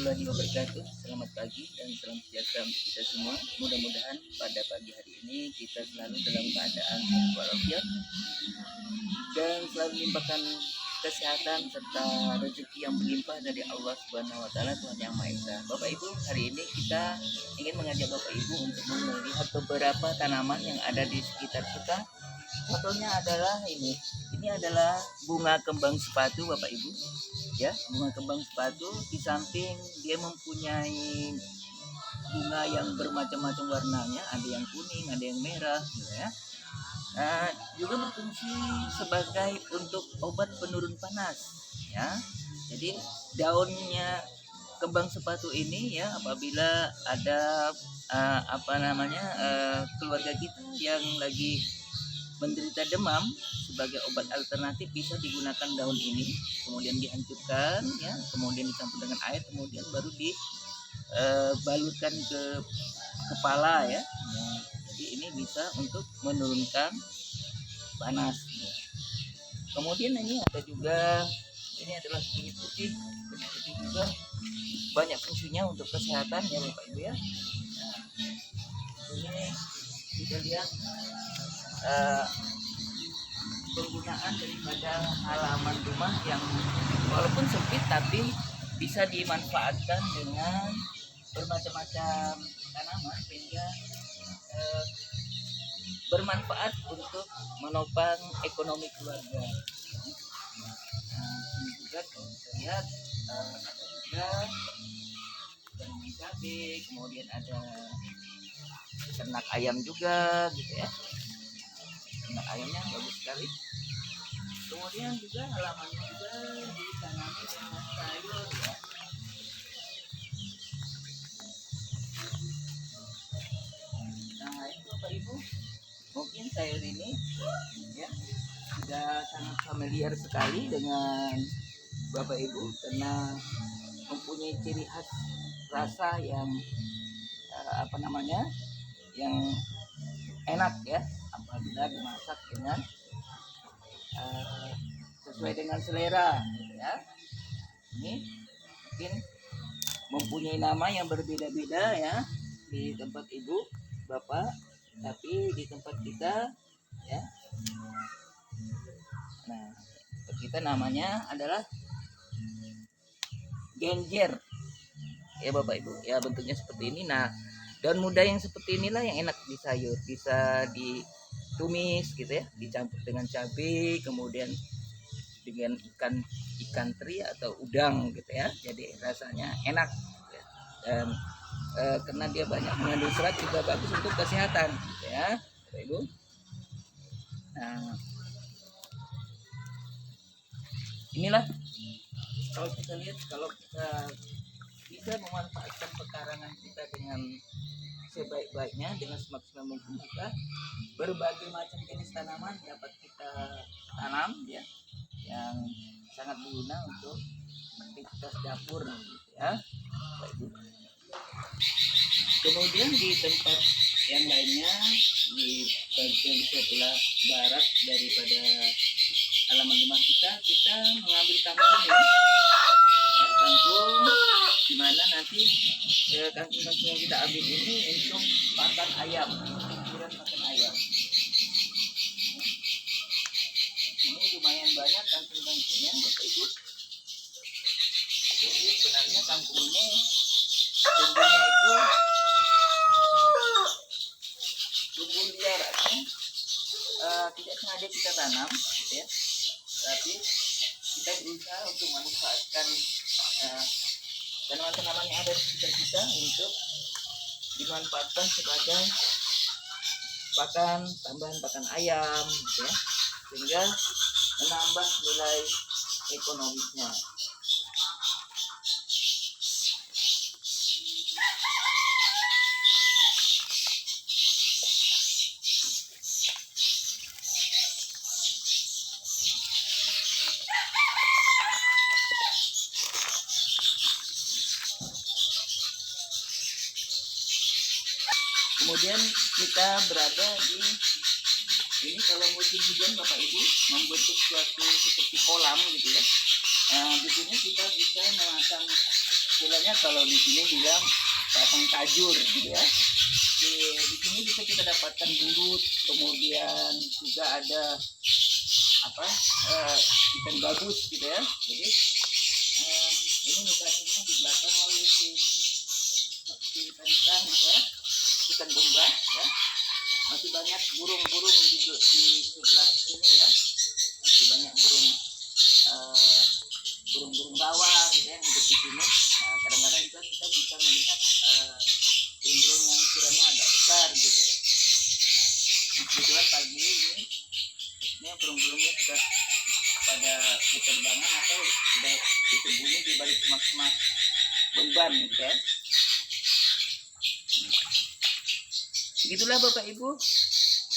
warahmatullahi wabarakatuh. Selamat pagi dan salam sejahtera untuk kita semua. Mudah-mudahan pada pagi hari ini kita selalu dalam keadaan sehat walafiat dan selalu melimpahkan kesehatan serta rezeki yang berlimpah dari Allah Subhanahu wa taala, Tuhan Yang Maha Esa. Bapak Ibu, hari ini kita ingin mengajak Bapak Ibu untuk melihat beberapa tanaman yang ada di sekitar kita. Fotonya adalah ini. Ini adalah bunga kembang sepatu, Bapak Ibu. Ya, bunga kembang sepatu. Di samping dia mempunyai bunga yang bermacam-macam warnanya, ada yang kuning, ada yang merah, gitu ya. Juga berfungsi sebagai untuk obat penurun panas, ya. Jadi daunnya kembang sepatu ini ya, apabila ada keluarga kita yang lagi menderita demam, sebagai obat alternatif bisa digunakan daun ini, kemudian dihancurkan ya, kemudian dicampur dengan air, kemudian baru dibalurkan ke kepala ya. Jadi ini bisa untuk menurunkan panas ya. Kemudian ini ada juga, ini adalah kunyit putih. Kunyit putih juga banyak fungsinya untuk kesehatan ya Bapak Ibu ya. Nah, ini kita lihat penggunaan daripada halaman rumah yang walaupun sempit tapi bisa dimanfaatkan dengan bermacam-macam tanaman sehingga bermanfaat untuk menopang ekonomi keluarga. Ini juga kalau kita lihat ada juga tanaman cabai, kemudian ada ternak ayam juga gitu ya. Ternak ayamnya bagus sekali. Kemudian juga halamannya juga ditanami dengan sayur ya. Nah itu Bapak Ibu, mungkin sayur ini ya sudah sangat familiar sekali dengan Bapak Ibu karena mempunyai ciri khas rasa yang yang enak ya apabila dimasak dengan sesuai dengan selera ya. Ini mungkin mempunyai nama yang berbeda-beda ya di tempat ibu bapak, tapi di tempat kita ya, nah tempat kita namanya adalah genjer ya Bapak Ibu ya, bentuknya seperti ini. Nah daun muda yang seperti inilah yang enak di sayur, bisa ditumis gitu ya, dicampur dengan cabai, kemudian dengan ikan teri atau udang gitu ya, jadi rasanya enak ya. Dan karena dia banyak mengandung serat juga bagus untuk kesehatan gitu ya Bapak Ibu. Nah inilah kalau kita lihat, kalau kita bisa memanfaatkan pekarangan kita dengan sebaik-baiknya, dengan semaksimal mungkin, maka berbagai macam jenis tanaman dapat kita tanam ya, yang sangat berguna untuk aktivitas dapur gitu ya Bapak Ibu. Kemudian di tempat yang lainnya, di bagian sebelah barat daripada halaman rumah kita mengambil kangkung ya, kangkung dimana nanti kangkung yang kita ambil ini untuk pakan ayam, pinggiran pakan ayam. Ini lumayan banyak kangkung-kangkungnya Bapak Ibu. Jadi sebenarnya kangkung ini tumbuhnya itu tumbuh liar, tidak sengaja kita tanam gitu ya, tapi kita berusaha untuk memanfaatkan tanaman-tanaman yang ada di sekitar kita untuk dimanfaatkan sebagai tambahan pakan ayam gitu ya, sehingga menambah nilai ekonomisnya. Kemudian kita berada di ini, kalau musim hujan Bapak Ibu membentuk suatu seperti kolam gitu ya. Di sini kita bisa memasang istilahnya kalau di sini bilang pasang tajur gitu ya. Di sini bisa kita dapatkan bulut, kemudian juga ada apa ikan gabus gitu ya. Jadi ini lokasinya di belakang oleh seperti ikan gitu ya, ikan bomba ya. Masih banyak burung-burung di sebelah sini ya, masih banyak burung-burung rawa gitu ya yang hidup di sini. Nah, kadang-kadang juga kita bisa melihat burung-burung yang ukurannya agak besar gitu ya. Nah, kebetulan pagi ini burung-burungnya sudah pada berterbangan atau sudah bersembunyi di balik semak-semak beban gitu ya. Begitulah Bapak Ibu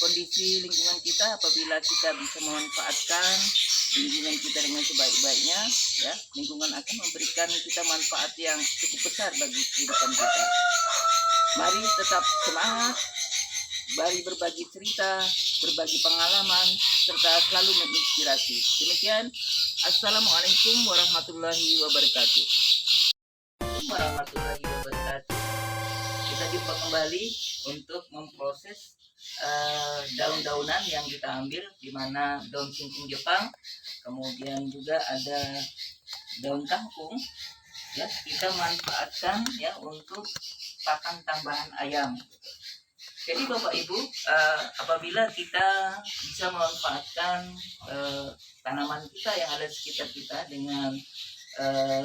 kondisi lingkungan kita apabila kita bisa memanfaatkan lingkungan kita dengan sebaik-baiknya ya, lingkungan akan memberikan kita manfaat yang cukup besar bagi kehidupan kita. Mari tetap semangat, mari berbagi cerita, berbagi pengalaman, serta selalu menginspirasi. Demikian, Assalamualaikum warahmatullahi wabarakatuh. Warahmatullahi wabarakatuh. Kita jumpa kembali untuk memproses daun-daunan yang kita ambil, di mana daun singkong Jepang, kemudian juga ada daun kangkung ya, kita manfaatkan ya untuk pakan tambahan ayam. Jadi Bapak Ibu, apabila kita bisa memanfaatkan tanaman kita yang ada di sekitar kita dengan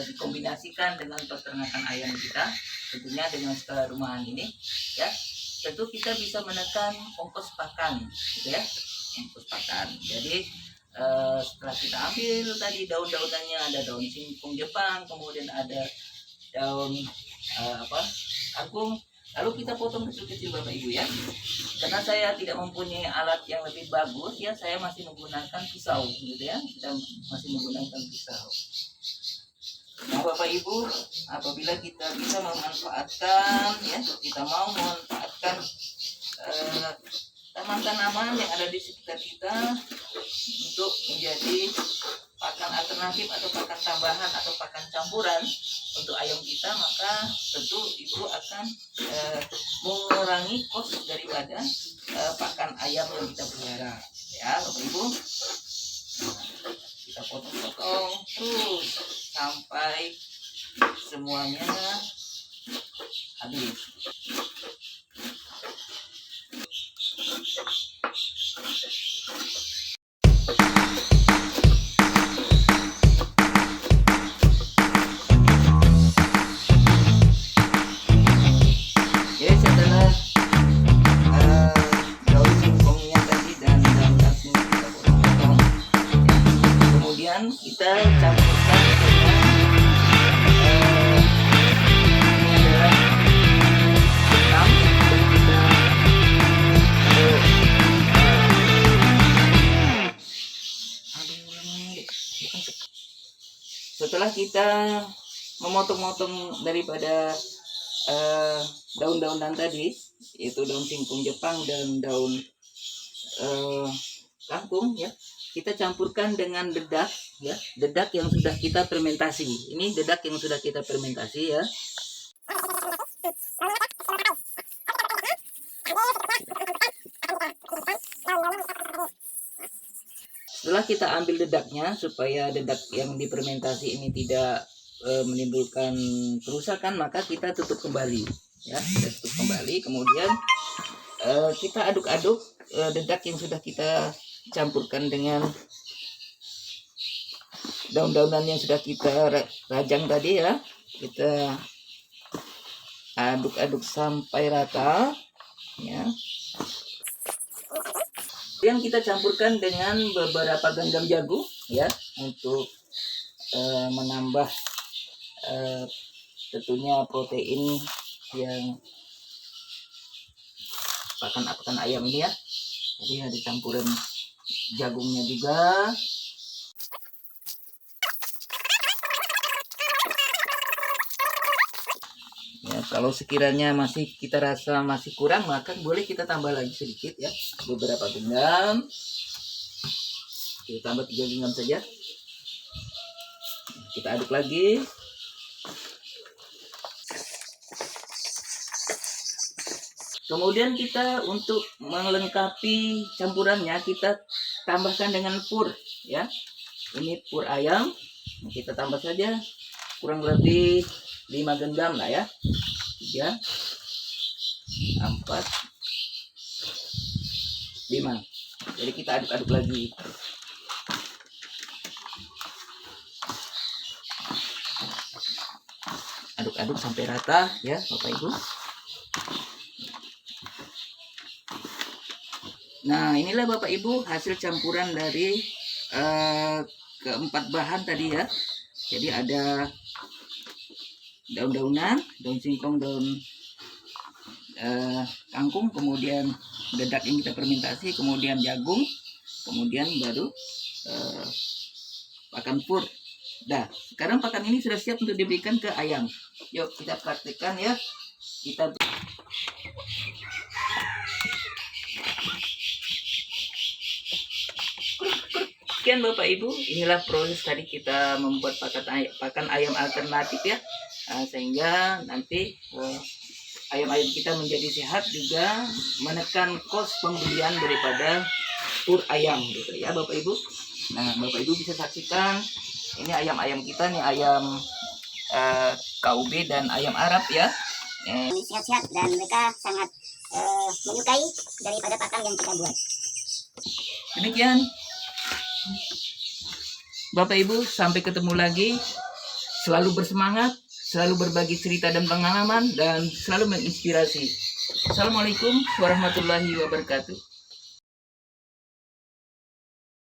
dikombinasikan dengan peternakan ayam kita, tentunya dengan skala rumahan ini ya, tentu kita bisa menekan ongkos pakan gitu ya, ongkos pakan. Jadi setelah kita ambil tadi daun-daunannya, ada daun singkong Jepang, kemudian ada daun kangkung, lalu kita potong kecil-kecil Bapak Ibu ya. Karena saya tidak mempunyai alat yang lebih bagus ya, saya masih menggunakan pisau gitu ya, kita masih menggunakan pisau. Nah Bapak Ibu, apabila kita bisa memanfaatkan ya, kita mau memanfaatkan tanaman-tanaman yang ada di sekitar kita untuk menjadi pakan alternatif atau pakan tambahan atau pakan campuran untuk ayam kita, maka tentu itu akan mengurangi kos daripada pakan ayam yang kita pelihara ya Bapak Ibu. Kita potong-potong terus sampai semuanya habis. Jadi setelah daun singkongnya tadi dan daun kangkungnya kita potong-potong, kemudian kita campurkan dengan ini adalah enam, dan kita setelah kita memotong-motong daripada daun-daunan tadi, yaitu daun singkong Jepang dan daun kangkung ya, kita campurkan dengan dedak ya, dedak yang sudah kita fermentasi. Ini dedak yang sudah kita fermentasi ya. Setelah kita ambil dedaknya, supaya dedak yang difermentasi ini tidak menimbulkan kerusakan, maka kita tutup kembali ya, kita tutup kembali. Kemudian kita aduk-aduk dedak yang sudah kita campurkan dengan daun-daunan yang sudah kita rajang tadi ya, kita aduk-aduk sampai rata ya. Kemudian kita campurkan dengan beberapa genggam jagung ya, untuk menambah tentunya protein yang pakan ayam ini ya. Jadi ada campuran jagungnya juga. Ya, kalau sekiranya masih kita rasa masih kurang, maka boleh kita tambah lagi sedikit ya, beberapa genggam. Kita tambah 3 genggam saja. Kita aduk lagi. Kemudian kita untuk melengkapi campurannya kita tambahkan dengan pur ya. Ini pur ayam. Kita tambah saja kurang lebih 5 genggam lah ya. 3 4 5. Jadi kita aduk-aduk lagi. Aduk-aduk sampai rata ya Bapak Ibu. Nah, inilah Bapak Ibu hasil campuran dari keempat bahan tadi ya. Jadi ada daun-daunan, daun singkong, daun kangkung, kemudian dedak yang kita fermentasi, kemudian jagung, kemudian baru pakan pur. Nah, sekarang pakan ini sudah siap untuk diberikan ke ayam. Yuk kita praktikkan ya. Kita sekian Bapak Ibu, inilah proses tadi kita membuat pakan ayam alternatif ya. Sehingga nanti ayam-ayam kita menjadi sehat, juga menekan kos pembelian daripada pur ayam gitu ya Bapak Ibu. Nah, Bapak Ibu bisa saksikan ini ayam-ayam kita nih, ayam KUB dan ayam Arab ya. Sehat-sehat dan mereka sangat menyukai daripada pakan yang kita buat. Demikian Bapak Ibu, sampai ketemu lagi. Selalu bersemangat, selalu berbagi cerita dan pengalaman, dan selalu menginspirasi. Assalamualaikum warahmatullahi wabarakatuh.